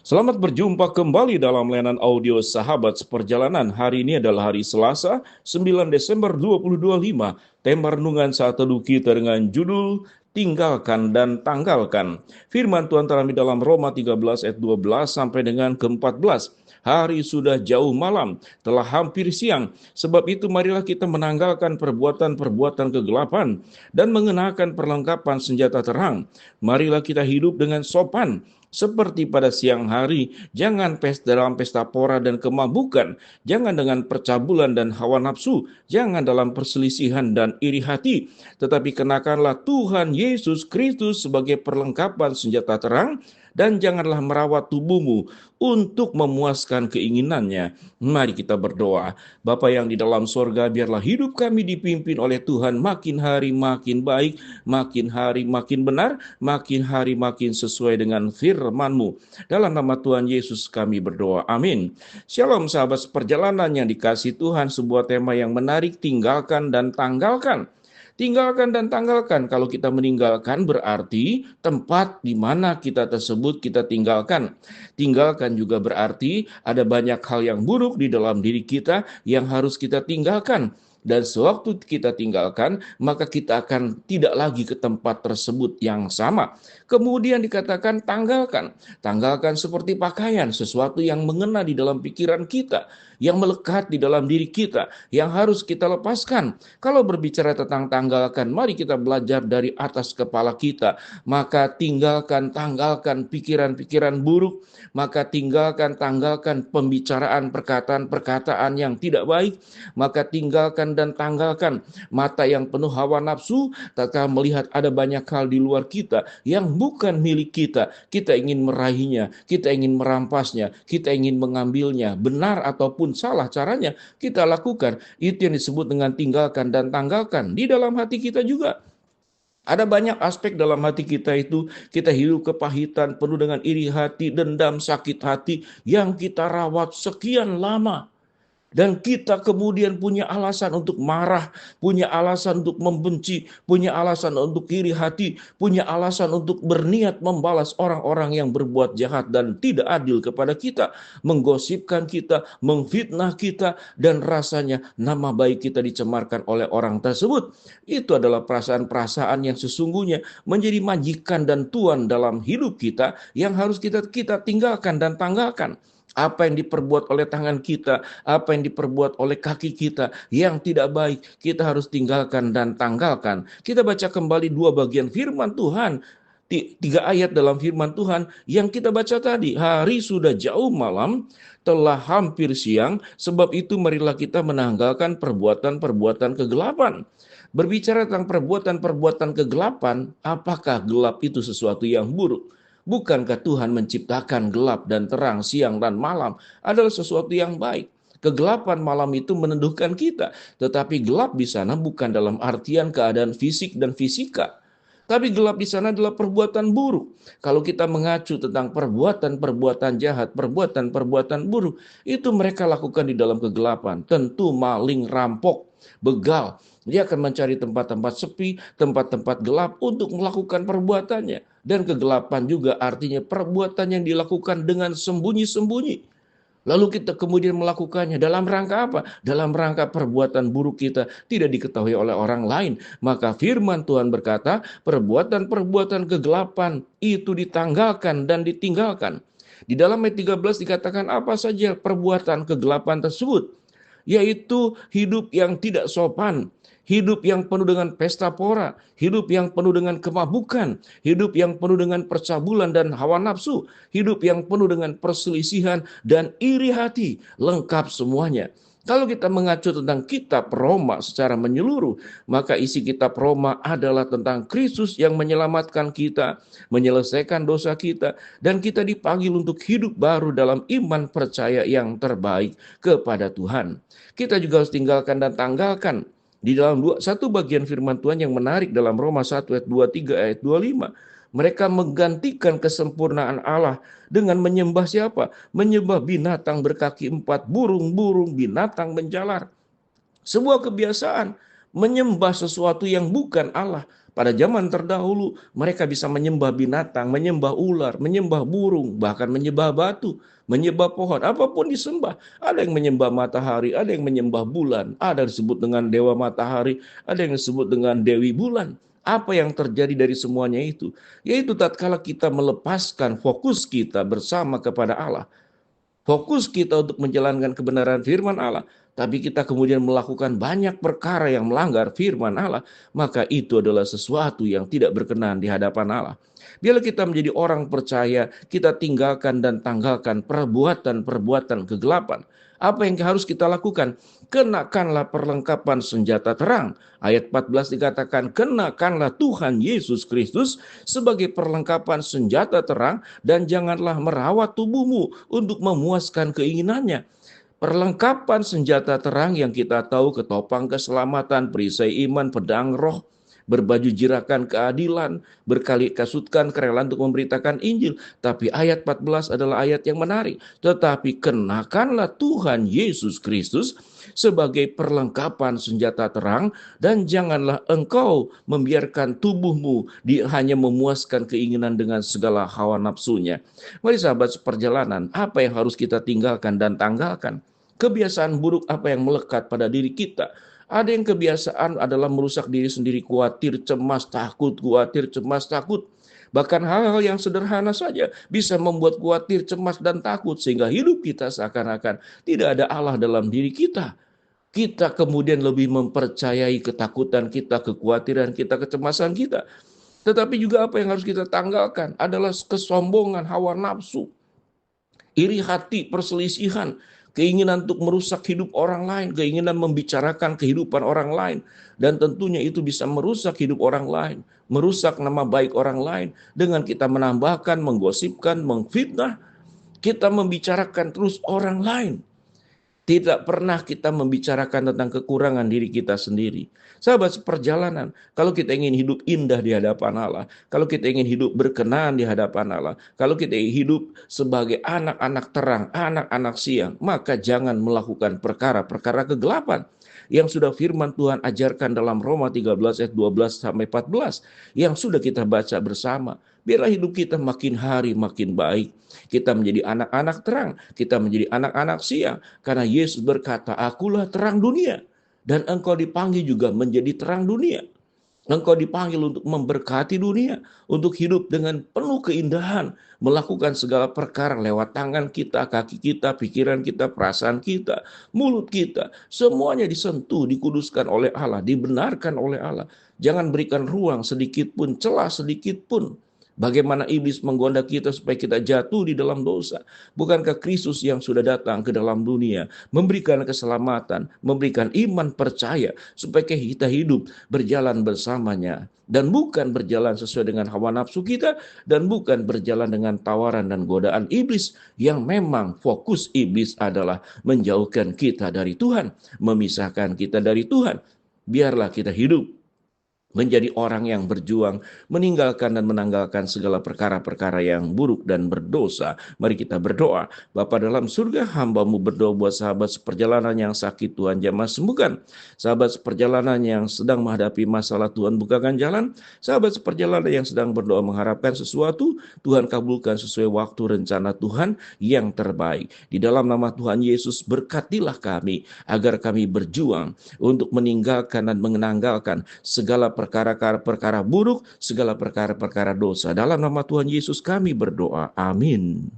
Selamat berjumpa kembali dalam layanan audio Sahabat Seperjalanan. Hari ini adalah hari Selasa, 9 Desember 2025. Tema renungan saat teduh kita dengan judul Tinggalkan dan Tanggalkan. Firman Tuhan terambil dalam Roma 13 ayat 12 sampai dengan ke-14. Hari sudah jauh malam, telah hampir siang. Sebab itu marilah kita menanggalkan perbuatan-perbuatan kegelapan dan mengenakan perlengkapan senjata terang. Marilah kita hidup dengan sopan, seperti pada siang hari. Jangan dalam pesta pora dan kemabukan, jangan dengan percabulan dan hawa nafsu, jangan dalam perselisihan dan iri hati, tetapi kenakanlah Tuhan Yesus Kristus sebagai perlengkapan senjata terang, dan janganlah merawat tubuhmu untuk memuaskan keinginannya. Mari kita berdoa. Bapa yang di dalam sorga, biarlah hidup kami dipimpin oleh Tuhan makin hari makin baik, makin hari makin benar, makin hari makin sesuai dengan firman-Mu. Dalam nama Tuhan Yesus kami berdoa. Amin. Shalom sahabat seperjalanan yang dikasihi Tuhan, sebuah tema yang menarik, tinggalkan dan tanggalkan. Tinggalkan dan tanggalkan. Kalau kita meninggalkan berarti tempat di mana kita tersebut kita tinggalkan. Tinggalkan juga berarti ada banyak hal yang buruk di dalam diri kita yang harus kita tinggalkan. Dan sewaktu kita tinggalkan, maka kita akan tidak lagi ke tempat tersebut yang sama. Kemudian dikatakan tanggalkan. Tanggalkan seperti pakaian, sesuatu yang mengena di dalam pikiran kita, yang melekat di dalam diri kita, yang harus kita lepaskan. Kalau berbicara tentang tanggalkan, mari kita belajar dari atas kepala kita. Maka tanggalkan pikiran-pikiran buruk, maka tanggalkan pembicaraan, perkataan-perkataan yang tidak baik, maka tinggalkan dan tanggalkan mata yang penuh hawa nafsu, tatkala melihat ada banyak hal di luar kita yang bukan milik kita. Kita ingin meraihnya, kita ingin merampasnya, kita ingin mengambilnya, benar ataupun salah caranya kita lakukan. Itu yang disebut dengan tinggalkan dan tanggalkan. Di dalam hati kita juga ada banyak aspek dalam hati kita itu, kita hidup kepahitan, penuh dengan iri hati, dendam, sakit hati, yang kita rawat sekian lama. Dan kita kemudian punya alasan untuk marah, punya alasan untuk membenci, punya alasan untuk iri hati, punya alasan untuk berniat membalas orang-orang yang berbuat jahat dan tidak adil kepada kita, menggosipkan kita, memfitnah kita, dan rasanya nama baik kita dicemarkan oleh orang tersebut. Itu adalah perasaan-perasaan yang sesungguhnya menjadi majikan dan tuan dalam hidup kita yang harus kita tinggalkan dan tanggalkan. Apa yang diperbuat oleh tangan kita, apa yang diperbuat oleh kaki kita yang tidak baik, kita harus tinggalkan dan tanggalkan. Kita baca kembali dua bagian firman Tuhan, tiga ayat dalam firman Tuhan yang kita baca tadi. Hari sudah jauh malam, telah hampir siang, sebab itu marilah kita menanggalkan perbuatan-perbuatan kegelapan. Berbicara tentang perbuatan-perbuatan kegelapan, apakah gelap itu sesuatu yang buruk? Bukankah Tuhan menciptakan gelap dan terang, siang dan malam adalah sesuatu yang baik? Kegelapan malam itu meneduhkan kita, tetapi gelap di sana bukan dalam artian keadaan fisik dan fisika. Tapi gelap di sana adalah perbuatan buruk. Kalau kita mengacu tentang perbuatan-perbuatan jahat, perbuatan-perbuatan buruk, itu mereka lakukan di dalam kegelapan. Tentu maling, rampok, begal. Dia akan mencari tempat-tempat sepi, tempat-tempat gelap untuk melakukan perbuatannya. Dan kegelapan juga artinya perbuatan yang dilakukan dengan sembunyi-sembunyi. Lalu kita kemudian melakukannya dalam rangka apa? Dalam rangka perbuatan buruk kita tidak diketahui oleh orang lain. Maka firman Tuhan berkata, perbuatan-perbuatan kegelapan itu ditanggalkan dan ditinggalkan. Di dalam ayat 13 dikatakan apa saja perbuatan kegelapan tersebut? Yaitu hidup yang tidak sopan, hidup yang penuh dengan pesta pora, hidup yang penuh dengan kemabukan, hidup yang penuh dengan percabulan dan hawa nafsu, hidup yang penuh dengan perselisihan dan iri hati, lengkap semuanya. Kalau kita mengacu tentang kitab Roma secara menyeluruh, maka isi kitab Roma adalah tentang Kristus yang menyelamatkan kita, menyelesaikan dosa kita, dan kita dipanggil untuk hidup baru dalam iman percaya yang terbaik kepada Tuhan. Kita juga harus tinggalkan dan tanggalkan di dalam satu bagian firman Tuhan yang menarik dalam Roma 1 ayat 23 ayat 25. Mereka menggantikan kesempurnaan Allah dengan menyembah siapa? Menyembah binatang berkaki empat, burung-burung, binatang menjalar. Sebuah kebiasaan. menyembah sesuatu yang bukan Allah. Pada zaman terdahulu, mereka bisa menyembah binatang, menyembah ular, menyembah burung, bahkan menyembah batu, menyembah pohon, apapun disembah. Ada yang menyembah matahari, ada yang menyembah bulan, ada yang disebut dengan dewa matahari, ada yang disebut dengan dewi bulan. Apa yang terjadi dari semuanya itu? Yaitu tatkala kita melepaskan fokus kita bersama kepada Allah, fokus kita untuk menjalankan kebenaran firman Allah, tapi kita kemudian melakukan banyak perkara yang melanggar firman Allah, maka itu adalah sesuatu yang tidak berkenan di hadapan Allah. Bila kita menjadi orang percaya, kita tinggalkan dan tanggalkan perbuatan-perbuatan kegelapan. Apa yang harus kita lakukan? Kenakanlah perlengkapan senjata terang. Ayat 14 dikatakan, kenakanlah Tuhan Yesus Kristus sebagai perlengkapan senjata terang, dan janganlah merawat tubuhmu untuk memuaskan keinginannya. Perlengkapan senjata terang yang kita tahu, ketopang keselamatan, perisai iman, pedang roh, berbaju jirakan keadilan, berkali kasutkan kerelaan untuk memberitakan Injil. Tapi ayat 14 adalah ayat yang menarik. Tetapi kenakanlah Tuhan Yesus Kristus sebagai perlengkapan senjata terang, dan janganlah engkau membiarkan tubuhmu hanya memuaskan keinginan dengan segala hawa nafsunya. Mari sahabat seperjalanan, apa yang harus kita tinggalkan dan tanggalkan? Kebiasaan buruk apa yang melekat pada diri kita? Ada yang kebiasaan adalah merusak diri sendiri, khawatir, cemas, takut, khawatir, cemas, takut. Bahkan hal-hal yang sederhana saja bisa membuat khawatir, cemas, dan takut, sehingga hidup kita seakan-akan tidak ada Allah dalam diri kita. Kita kemudian lebih mempercayai ketakutan kita, kekhawatiran kita, kecemasan kita. Tetapi juga apa yang harus kita tanggalkan adalah kesombongan, hawa nafsu, iri hati, perselisihan, keinginan untuk merusak hidup orang lain, keinginan membicarakan kehidupan orang lain, dan tentunya itu bisa merusak hidup orang lain, merusak nama baik orang lain dengan kita menambahkan, menggosipkan, mengfitnah, kita membicarakan terus orang lain. Tidak pernah kita membicarakan tentang kekurangan diri kita sendiri. Sahabat seperjalanan, kalau kita ingin hidup indah di hadapan Allah, kalau kita ingin hidup berkenan di hadapan Allah, kalau kita ingin hidup sebagai anak-anak terang, anak-anak siang, maka jangan melakukan perkara-perkara kegelapan yang sudah firman Tuhan ajarkan dalam Roma 13 ayat 12 sampai 14 yang sudah kita baca bersama. Biarlah hidup kita makin hari makin baik. Kita menjadi anak-anak terang, kita menjadi anak-anak siang, karena Yesus berkata, akulah terang dunia, dan engkau dipanggil juga menjadi terang dunia. Engkau dipanggil untuk memberkati dunia, untuk hidup dengan penuh keindahan, melakukan segala perkara lewat tangan kita, kaki kita, pikiran kita, perasaan kita, mulut kita. Semuanya disentuh, dikuduskan oleh Allah, dibenarkan oleh Allah. Jangan berikan ruang sedikit pun, celah sedikit pun. Bagaimana iblis menggoda kita supaya kita jatuh di dalam dosa. Bukankah Kristus yang sudah datang ke dalam dunia memberikan keselamatan, memberikan iman percaya supaya kita hidup berjalan bersamanya, dan bukan berjalan sesuai dengan hawa nafsu kita, dan bukan berjalan dengan tawaran dan godaan iblis yang memang fokus iblis adalah menjauhkan kita dari Tuhan, memisahkan kita dari Tuhan. Biarlah kita hidup menjadi orang yang berjuang, meninggalkan dan menanggalkan segala perkara-perkara yang buruk dan berdosa. Mari kita berdoa. Bapa dalam surga, hamba-Mu berdoa buat sahabat seperjalanan yang sakit, Tuhan jamah sembuhkan. Sahabat seperjalanan yang sedang menghadapi masalah, Tuhan bukakan jalan. Sahabat seperjalanan yang sedang berdoa mengharapkan sesuatu, Tuhan kabulkan sesuai waktu rencana Tuhan yang terbaik. Di dalam nama Tuhan Yesus, berkatilah kami agar kami berjuang untuk meninggalkan dan menanggalkan segala perkara-perkara buruk, segala perkara-perkara dosa. Dalam nama Tuhan Yesus kami berdoa. Amin.